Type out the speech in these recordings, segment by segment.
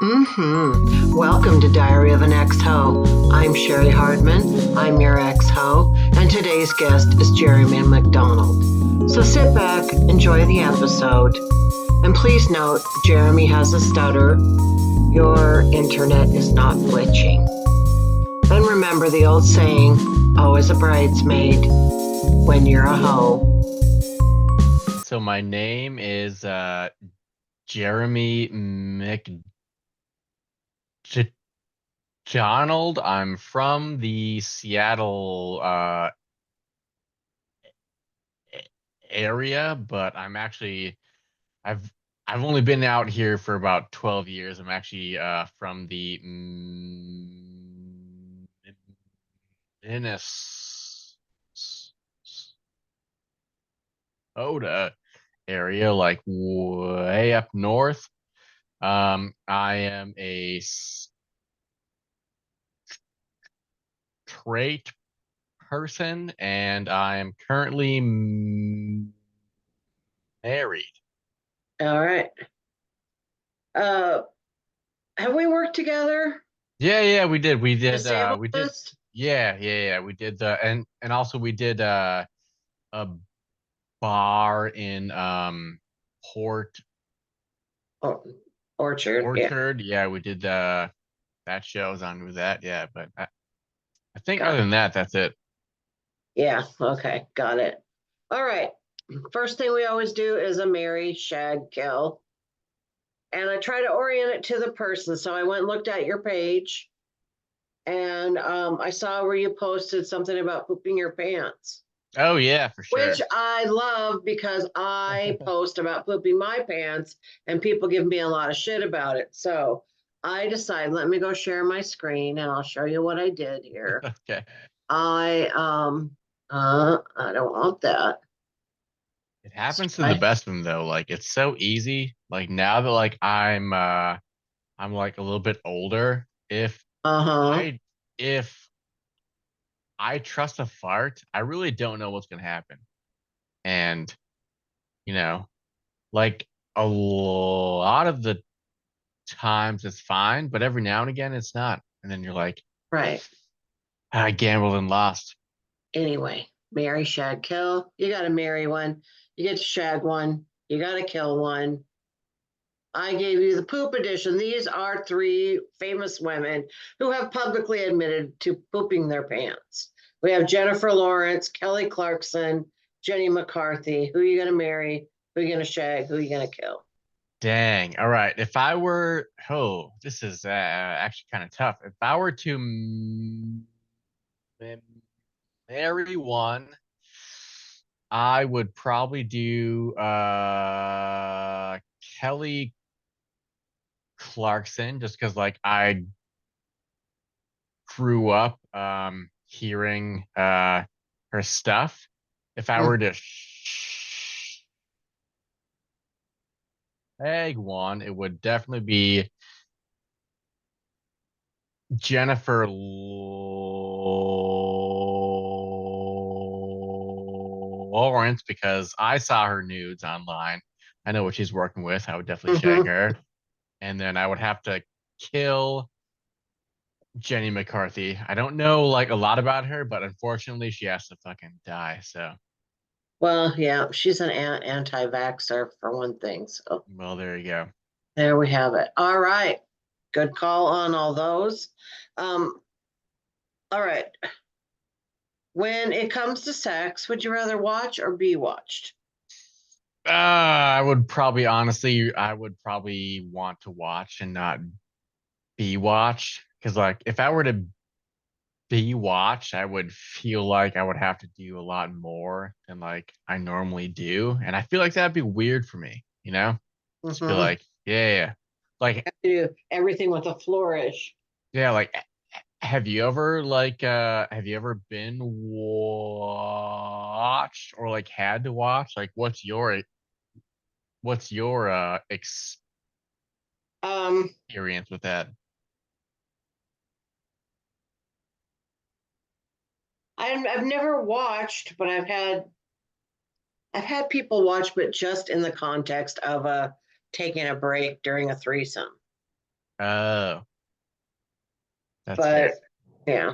Welcome to Diary of an Ex-Ho. I'm Cheri Hardman. I'm your ex-ho, and today's guest is Jeremy McDonald. So sit back, enjoy the episode, and please note Jeremy has a stutter. Your internet is not glitching. And remember the old saying, always a bridesmaid when you're a hoe. So my name is Jeremy McDonald. I'm from the Seattle area, but I've I've only been out here for about 12 years. I'm actually from the Minnesota area, like way up north. I am a straight person, and I am currently married. All right. Uh, have we worked together? Yeah, we did. We did. Disabled? Yeah. We did and also we did a bar in Port Oh, Orchard, yeah. Orchard. Yeah, we did that show. I was on with that. Yeah, but I think other Got than that, that's it. Yeah, okay, got it. All right. First thing we always do is a marry, shag, kill. And I try to orient it to the person. So I went and looked at your page and I saw where you posted something about pooping your pants, Oh yeah, for which sure. I love because I post about pooping my pants and people give me a lot of shit about it. So I decided, let me go share my screen and I'll show you what I did here. Okay. I don't want that. It happens to the I, best of them though. Like it's so easy. Like now that I'm like a little bit older, uh-huh. I if I trust a fart, I really don't know what's gonna happen. And you know, like a lot of the times it's fine, but every now and again it's not. And then you're like, Right. I gambled and lost. Anyway, marry, shag, kill. You got to marry one. You get to shag one. You got to kill one. I gave you the poop edition. These are three famous women who have publicly admitted to pooping their pants. We have Jennifer Lawrence, Kelly Clarkson, Jenny McCarthy. Who are you going to marry? Who are you going to shag? Who are you going to kill? Dang. All right. If I were, oh, this is actually kind of tough. If I were to m- marry one, I would probably do Kelly Clarkson just because like I grew up hearing her stuff. If I were to shag one, it would definitely be Jennifer Lawrence because I saw her nudes online. I know what she's working with. I would definitely shag Mm-hmm. her. And then I would have to kill Jenny McCarthy. I don't know like a lot about her, but unfortunately she has to fucking die. So, Well, yeah, she's an anti-vaxxer for one thing. So well, there you go. there we have it. All right. Good call on all those. Um, all right. When it comes to sex, would you rather watch or be watched? I would probably honestly, I would probably want to watch and not be watched. Because like if I were to be watched, I would feel like I would have to do a lot more than like I normally do. And I feel like that'd be weird for me, you know? Just be Mm-hmm. like, yeah. Like, Do everything with a flourish. yeah, like have you ever been watched or like had to watch? Like what's your Um, experience with that? I've never watched, but I've had people watch, but just in the context of taking a break during a threesome. Oh, that's good. But yeah,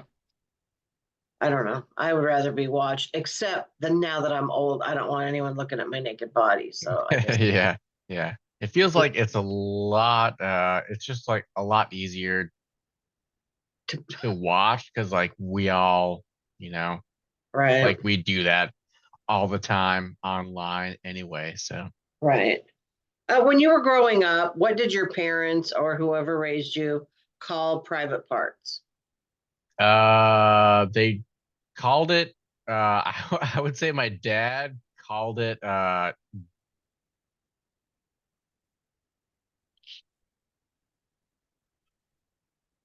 I don't know. I would rather be watched, except that now that I'm old, I don't want anyone looking at my naked body. So I guess, Yeah, yeah. It feels like it's a lot. It's just like a lot easier to watch because like we all, you know, right, like we do that all the time online anyway. So right. When you were growing up, what did your parents or whoever raised you call private parts? they called it I would say my dad called it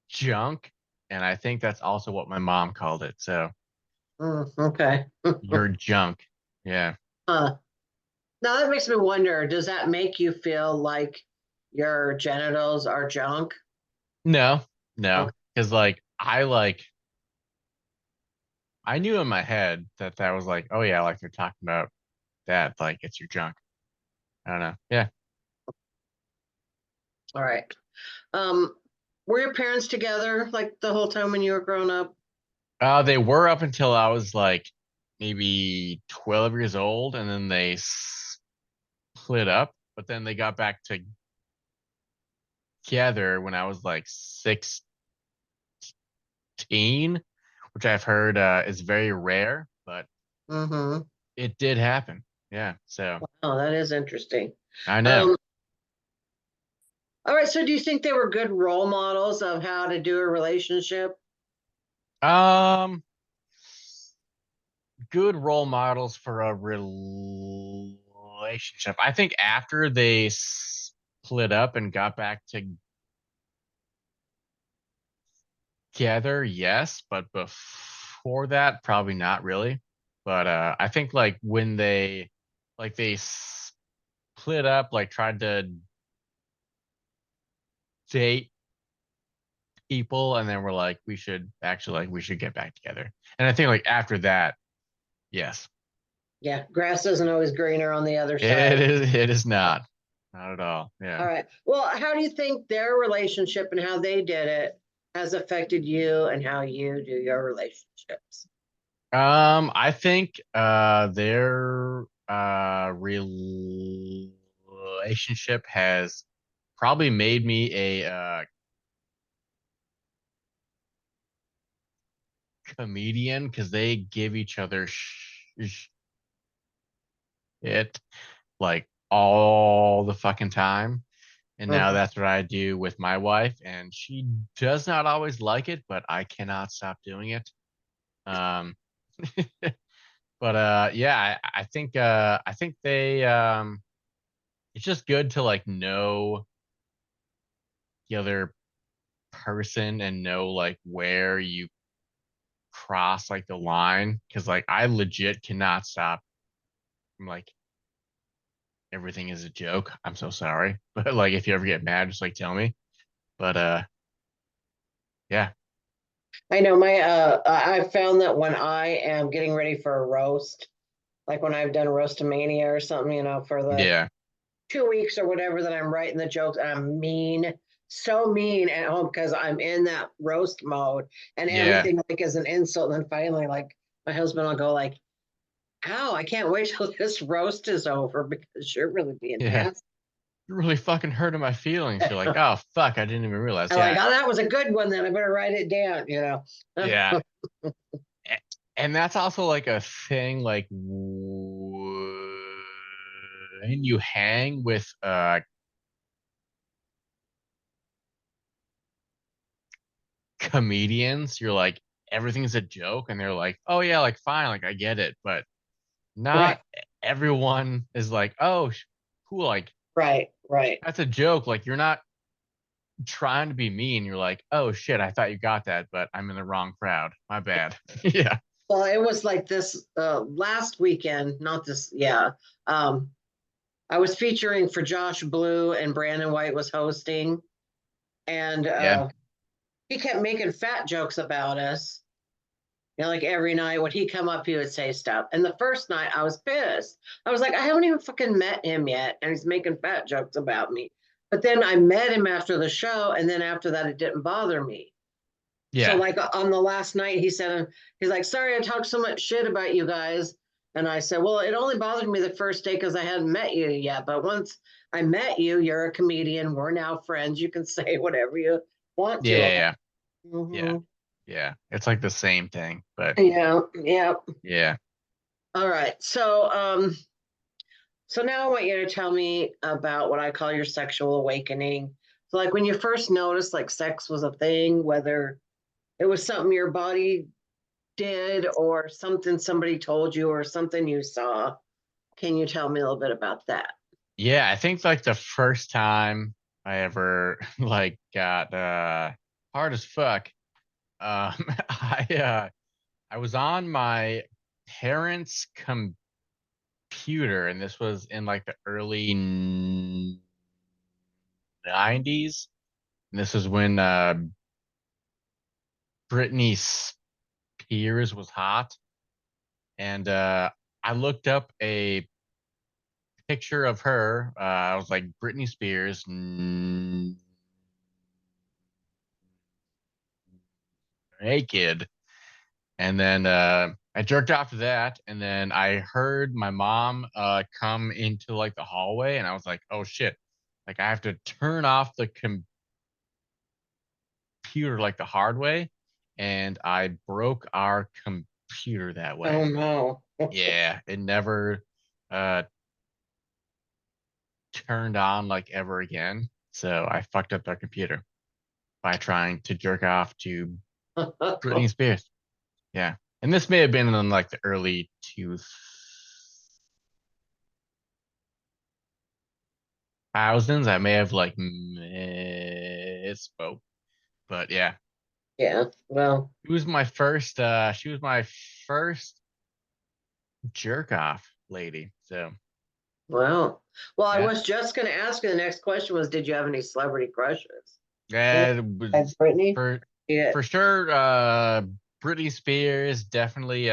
junk, and I think that's also what my mom called it. So Okay. you're junk. Yeah. Huh. Now that makes me wonder, does that make you feel like your genitals are junk? No, no. Okay. Because I knew in my head that that was like, oh yeah, like they're talking about that, like it's your junk. I don't know. Yeah. All right. Um, were your parents together like the whole time when you were growing up? They were up until I was like maybe 12 years old, and then they split up, but then they got back together when I was like 16, which I've heard is very rare, but Mm-hmm. it did happen. Yeah. So Oh, that is interesting. I know. Um, all right. So do you think they were good role models of how to do a relationship? Um, good role models for a relationship. I think after they split up and got back together, yes, but before that, probably not really. But I think like when they split up, like tried to date people, and then we're like, we should actually like we should get back together. And I think like after that, yes, Yeah, grass isn't always greener on the other it side. is. It is not at all. All Yeah. right. Well, how do you think their relationship and how they did it has affected you and how you do your relationships? I think their relationship has probably made me a comedian because they give each other shit like all the fucking time. And now Mhm. that's what I do with my wife, and she does not always like it, but I cannot stop doing it. Um, but yeah, I think they it's just good to like know the other person and know like where you cross like the line because like I legit cannot stop. I'm like everything is a joke. I'm so sorry, but like if you ever get mad, just like tell me. But yeah, I know I've found that when I am getting ready for a roast, like when I've done roastamania or something, for the yeah, 2 weeks or whatever, that I'm writing the jokes and I'm mean, so mean at home because I'm in that roast mode and yeah, everything like is an insult. And then finally, like my husband will go like, "Ow, I can't wait till this roast is over because you're really being yeah. nasty." You're really fucking hurting my feelings. You're like, oh fuck, I didn't even realize. I'm like, Yeah, "Oh, that was a good one. Then I better write it down." yeah. And that's also like a thing like when you hang with comedians, you're like everything's a joke, and they're like, oh yeah, like fine, like I get it, but not Right, everyone is like, oh cool, like right, right. that's a joke, like you're not trying to be mean, you're like, oh shit, I thought you got that, but I'm in the wrong crowd, my bad. Yeah, Well, it was like this last weekend, not this, yeah. Um, I was featuring for Josh Blue and Brandon White was hosting, and yeah, he kept making fat jokes about us. Like every night when he come up, he would say stuff. And the first night, I was pissed. I was like, I haven't even fucking met him yet, and he's making fat jokes about me. But then I met him after the show, and then after that, it didn't bother me. So Yeah. like on the last night, he said, he's like, sorry, I talked so much shit about you guys. And I said, well, it only bothered me the first day because I hadn't met you yet. But once I met you, you're a comedian. We're now friends. You can say whatever you want to. Yeah. Yeah. Mm-hmm. Yeah. It's like the same thing, but Yeah, yeah. yeah. All right. So now I want you to tell me about what I call your sexual awakening. So like when you first noticed like sex was a thing, whether it was something your body did or something somebody told you or something you saw. Can you tell me a little bit about that? Yeah, I think like the first time I ever like got hard as fuck. I was on my parents' computer, and this was in like the early 90s. And this was when Britney Spears was hot. And I looked up a picture of her. I was like, Britney Spears naked. And then I jerked off to that. And then I heard my mom come into like the hallway. And I was like, oh shit. Like I have to turn off the computer like the hard way. And I broke our computer that Oh way. no. Yeah, it never uh turned on like ever again. So I fucked up our computer by trying to jerk off to Britney Spears. Yeah. And this may have been in like the early 2000s. I may have like misspoke, but yeah. Yeah. Well, She was my first jerk off lady. So well. Well, I yeah. was just going to ask you. The next question was, did you have any celebrity crushes? And Yeah, it like was Brittany? for Yeah. for sure Britney Spears, definitely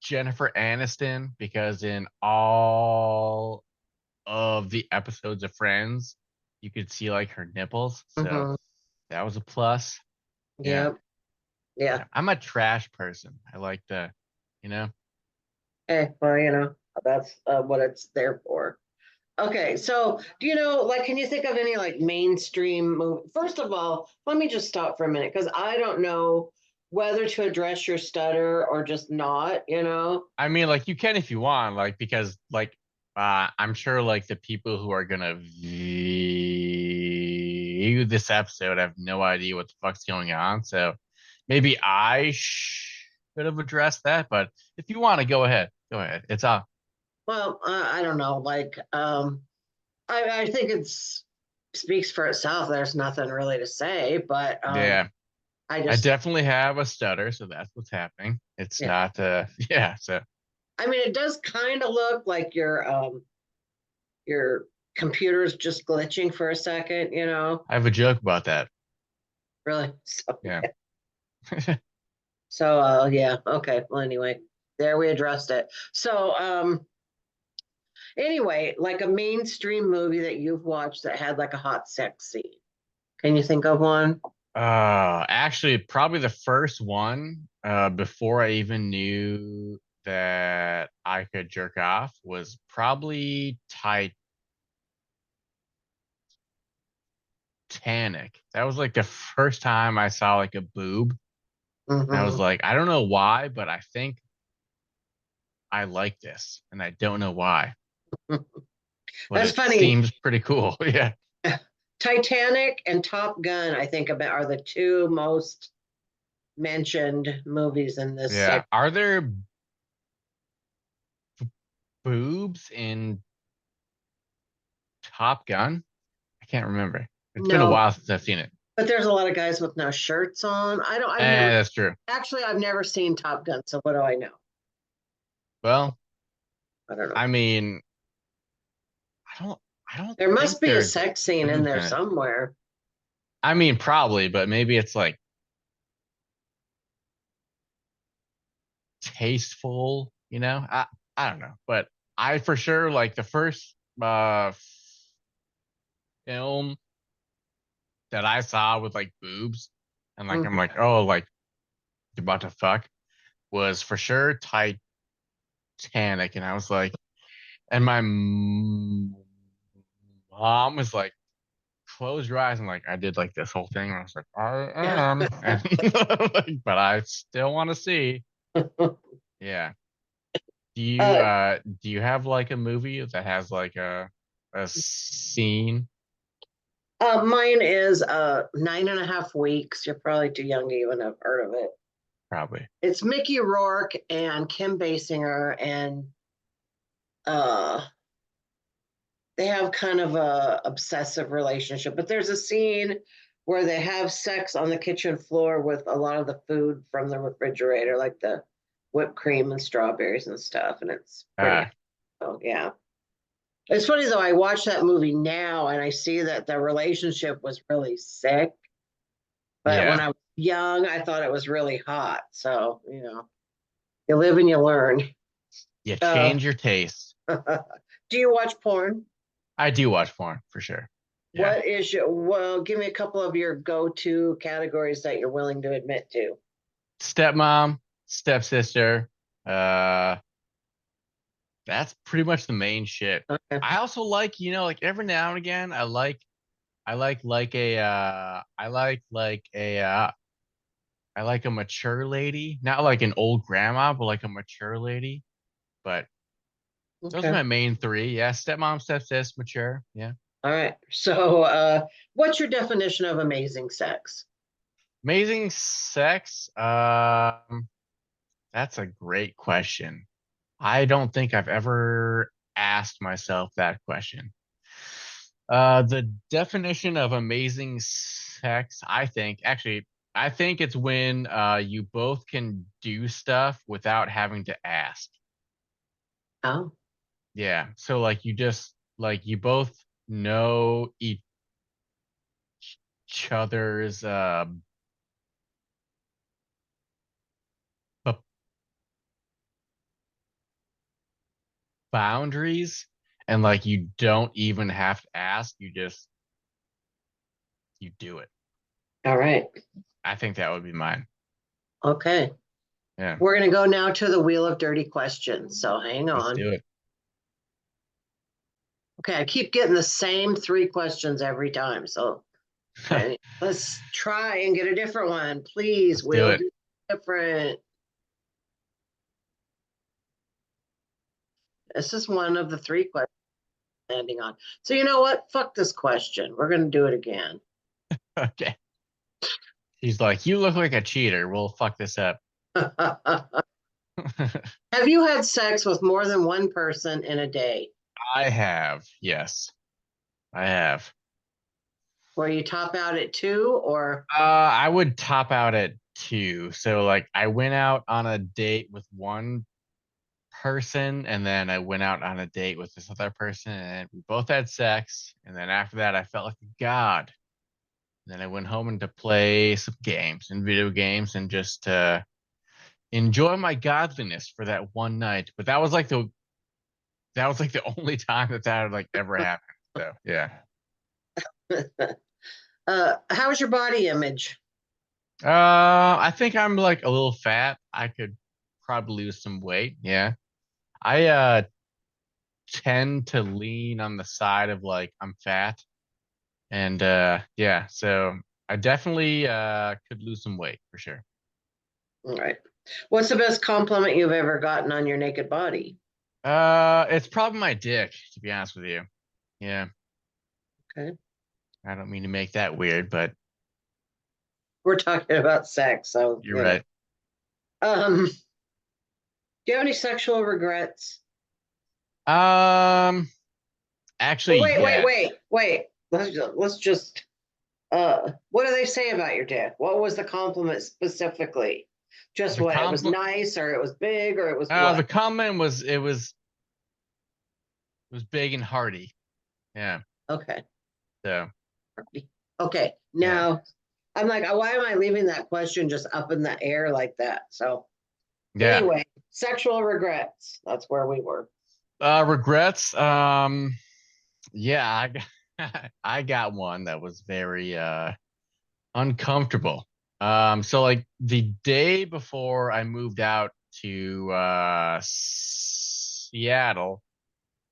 Jennifer Aniston, because in all of the episodes of Friends, you could see like her nipples. So Mm-hmm. that was a plus. Yeah. Yeah. Yeah. Yeah. I'm a trash person. I like the, you know, Hey, well, that's what it's there for. Okay, so do you know, like, can you think of any like mainstream movie? First of all, let me just stop for a minute because I don't know whether to address your stutter or just not. I mean, like you can if you want, like, because like, I'm sure like the people who are gonna view this episode have no idea what the fuck's going on. So maybe I should have addressed that, but if you want to go ahead, go ahead. It's on. Well, I don't know. Like, I think it's speaks for itself. There's nothing really to say, but Yeah. I I just, definitely have a stutter, so that's what's happening. It's yeah. not yeah, so I mean, it does kind of look like your computer's just glitching for a second. I have a joke about that. Really. So, Yeah. yeah, okay. Well, anyway, there we addressed it. So, anyway, like a mainstream movie that you've watched that had like a hot sex scene. Can you think of one? Actually probably the first one before I even knew that I could jerk off was probably Titanic. That was like the first time I saw like a boob. And I was Mm-hmm. like, I don't know why, but I think I like this, and I don't know why, but That's it funny. seems pretty cool. Yeah. Titanic and Top Gun, I think about are the two most mentioned movies in this Yeah. segment. Are there boobs in Top Gun? I can't remember. It's been a No, while since I've seen it. but there's a lot of guys with no shirts on. I've never That's true. actually I've never seen Top Gun, so what do I know? Well, I don't know. I mean, I don't I don't There think must be a there's sex scene in boobs there in it. somewhere. I mean, probably, but maybe it's like tasteful, you know? I don't know. But I for sure like the first film that I saw with like boobs and like I'm Mhm. like, oh, like you're about to fuck was for sure Titanic, and I was like, and my mom was like, close your eyes, and like I did like this whole thing, and I was like, I am, and like, but I still want to see. Yeah. uh, Do you have like a movie that has like a scene? Mine is 9.5 weeks. You're probably too young to even have heard of it. Probably. It's Mickey Rourke and Kim Basinger, and uh, they have kind of a obsessive relationship. But there's a scene where they have sex on the kitchen floor with a lot of the food from the refrigerator, like the whipped cream and strawberries and stuff, and it's pretty. Uh Oh yeah. It's funny though. I watch that movie now and I see that the relationship was really sick. But when yeah. I was young, I thought it was really hot. So, you live and you learn. You Uh, change your taste. do you watch porn? I do watch porn for sure. Yeah. Well, give me a couple of your go-to categories that you're willing to admit to. Stepmom, stepsister. Uh, that's pretty much the main shit. Okay. I also like, like every now and again, I like a mature lady, not like an old grandma, but like a mature lady. But those are Okay. my main three. Yeah, stepmom, stepsis, mature. Yeah. All right. So, what's your definition of amazing sex? Amazing sex. That's a great question. I don't think I've ever asked myself that question. The definition of amazing sex, I think it's when you both can do stuff without having to ask. Oh, Yeah. So like you just like you both know each other's b- boundaries, and like you don't even have to ask, you do it. all right. I think that would be mine. Okay. Yeah. We're going to go now to the wheel of dirty questions. So, hang Let's on. do it. Okay. I keep getting the same three questions every time. So, let's try and get a different one. Please, Let's do we'll it. do different. This is one of the three questions landing on. So you know what? Fuck this question. We're gonna do it again. Okay. He's like, you look like a cheater. We'll fuck this up. Have you had sex with more than one person in a day? I have. Yes, I have. Where you top out at two or I would top out at two. So like I went out on a date with one person, and then I went out on a date with this other person, and we both had sex. And then after that, I felt like a god. And then I went home and to play some games and video games and just enjoy my godliness for that one night. But that was like the only time that had like ever happened. So yeah. how's your body image? I think I'm like a little fat. I could probably lose some weight. Yeah. I tend to lean on the side of like I'm fat. And yeah, so I definitely could lose some weight for sure. All right. What's the best compliment you've ever gotten on your naked body? It's probably my dick, to be honest with you. Yeah. Okay. I don't mean to make that weird, but We're talking about sex, so you're right. Do you have any sexual regrets? Um, Well, actually, wait, yeah. wait. Let's just what do they say about your dick? What was the compliment specifically? Just The what? It was compliment nice or it was big or it was what? the comment was it was big and hearty. Yeah. Okay. So Okay. yeah. Now I'm like, why am I leaving that question just up in the air like that? So Yeah. anyway, sexual regrets. That's where we were. Regrets. Yeah, I got one that was very uncomfortable. So like the day before I moved out to Seattle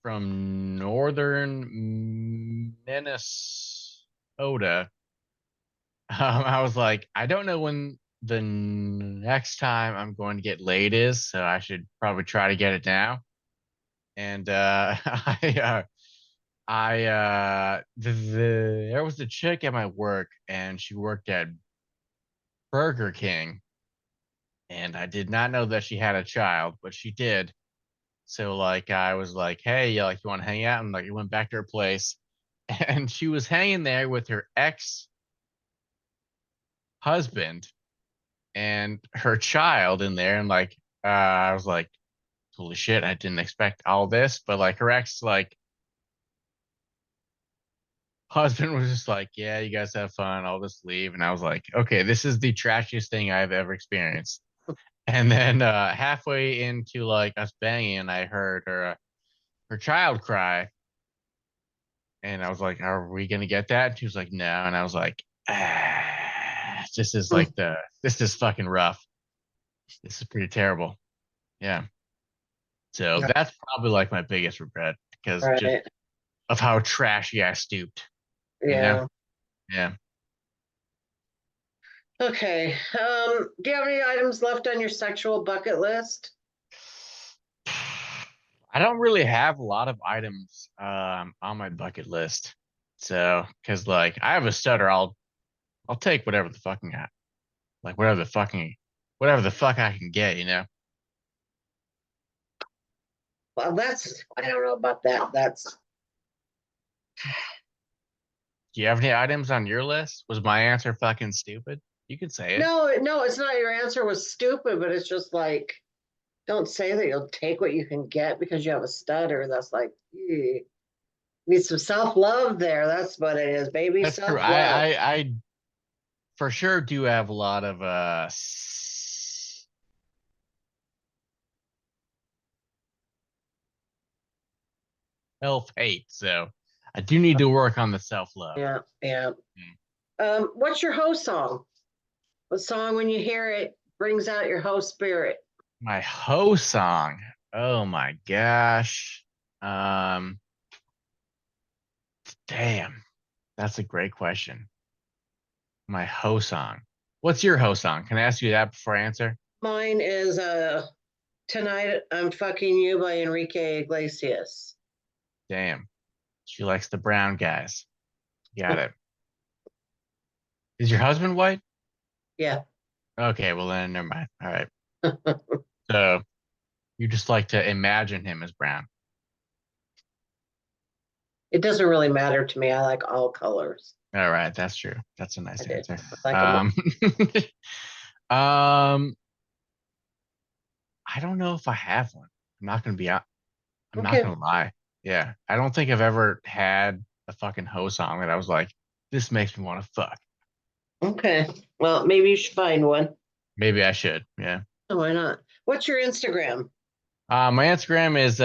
from northern Minnesota, I was like, I don't know when the next time I'm going to get laid is, so I should probably try to get it now. And there was a chick at my work, and she worked at Burger King, and I did not know that she had a child, but she did. So like I was like, hey, like you want to hang out? And like we went back to her place, and she was hanging there with her ex-husband and her child in there, and like I was like, holy shit, I didn't expect all this, but like her ex like husband was just like, yeah, you guys have fun, I'll just leave. And I was like, okay, this is the trashiest thing I've ever experienced. And then halfway into like us banging, I heard her child cry. And I was like, are we gonna get that? And she was like, no. And I was like, this is like this is fucking rough. This is pretty terrible. Yeah. So Yeah. that's probably like my biggest regret because just Right. of how trashy I stooped, you know? Yeah. Yeah. Okay. Do you have any items left on your sexual bucket list? I don't really have a lot of items on my bucket list. So, because like I have a stutter, I'll take whatever the fucking like whatever the fuck I can get, you know. Well, that's I don't know about that. That's Do you have any items on your list? Was my answer fucking stupid? You could say it. no, no, it's not your answer was stupid, but it's just like don't say that you'll take what you can get because you have a stutter. That's like need some self-love there. That's what it is, baby. That's true. Self-love. I for sure do have a lot of self hate, so I do need to work on the self love. Yeah, yeah. What's your host song? What song when you hear it brings out your host spirit? My ho song. Oh my gosh. Um, damn, that's a great question. My ho song. What's your ho song? Can I ask you that before I answer? Mine is Tonight I'm Fucking You by Enrique Iglesias. Damn, she likes the brown guys. Got it. Is your husband white? Yeah. Okay, well then never mind. All right. So you just like to imagine him as brown. It doesn't really matter to me. I like all colors. All right, that's true. That's a I nice did. answer. I like them all. Um, um, I don't know if I have one. I'm not gonna be out. I'm not Okay. gonna lie. Yeah, I don't think I've ever had a fucking hoe song that I was like, this makes me want to fuck. Okay. Well, maybe you should find one. Maybe I should. Yeah. Oh, why not? What's your Instagram? My Instagram is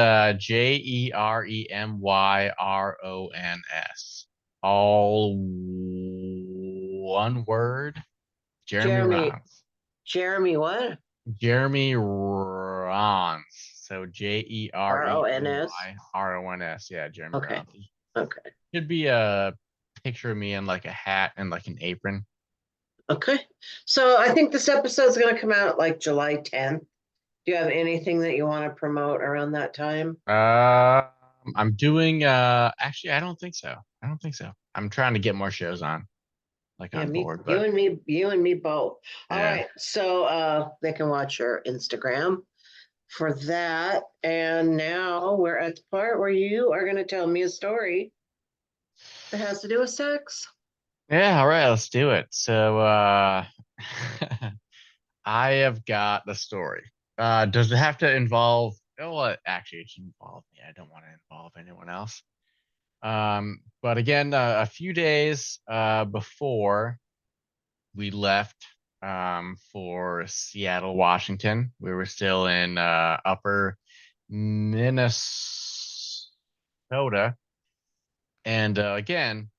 JeremyRons. All one word. Jeremy Jeremy. Rons. Jeremy what? Jeremy Rons. So RONS. JeremyRons. Yeah, Jeremy Okay. Rons. Okay. Should be a picture of me in like a hat and like an apron. Okay. So I think this episode is going to come out like July 10th. Do you have anything that you want to promote around that time? I'm doing actually I don't think so. I don't think so. I'm trying to get more shows like Yeah, on me, board, but you and me both. All yeah. right. So they can watch your Instagram for that. And now we're at the part where you are going to tell me a story that has to do with sex. Yeah, all right, let's do it. So I have got the story. Does it have to involve oh well, actually it should involve me. I don't want to involve anyone else. But again, a few days before we left for Seattle, Washington, we were still in upper Minnesota. Dakota. And again,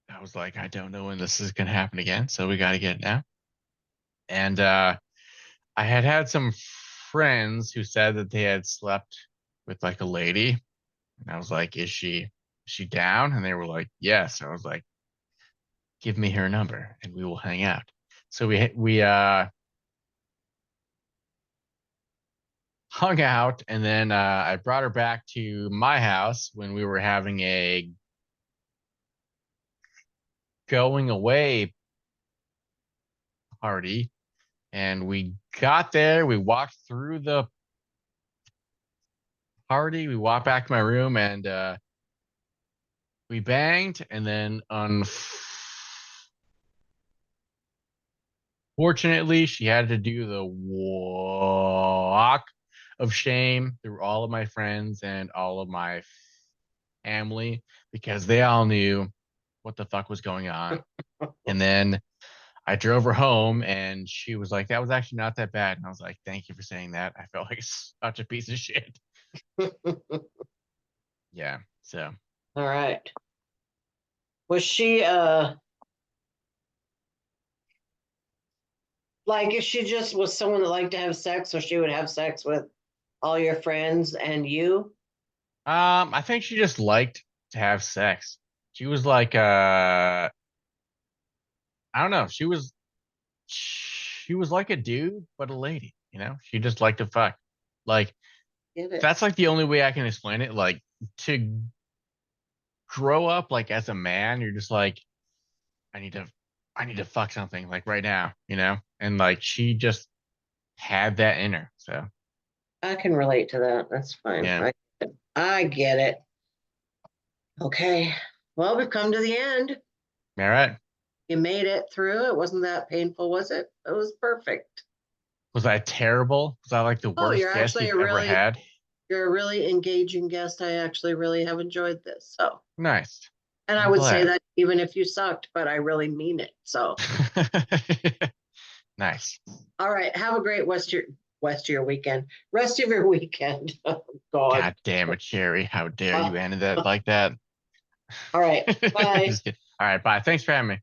I was like, I don't know when this is gonna happen again, so we got to get it now. And I had some friends who said that they had slept with like a lady, and I was like, is she down? And they were like, yes. I was like, give me her number, and we will hang out. So we hung out, and then I brought her back to my house when we were having a going away party. And we got there, we walked through the party, we walked back to my room, and we banged. And then unfortunately, she had to do the walk of shame through all of my friends and all of my family because they all knew what the fuck was going on. And then I drove her home and she was like, that was actually not that bad. And I was like, thank you for saying that. I felt like such a piece of shit. Yeah. So, All right. Was she like if she just was someone that liked to have sex, so she would have sex with all your friends and you? I think she just liked to have sex. She was like, I don't know. She was like a dude, but a lady, you know? She just liked to fuck. Like, Get it? that's like the only way I can explain it. Like, to grow up like as a man, you're just like, I need to I need to fuck something like right now, you know? And like she just had that in her. So I can relate to that. That's fine. yeah. I get it. Okay. Well, we've come to the end. All right. You made it through. It wasn't that painful, was it? It was perfect. Was I terrible? Was I like the Oh, worst guest you've ever had? you're a really engaging guest. I actually really have enjoyed this. So, Nice. and I I'm would say glad. that even if you sucked, but I really mean it. So, Nice. all right. Have a great rest of your weekend. Rest of your weekend. Oh, God. God damn it, Cherry. How dare Uh, you end that like that? all right. Bye. Just kidding. All right, bye. Thanks for having me.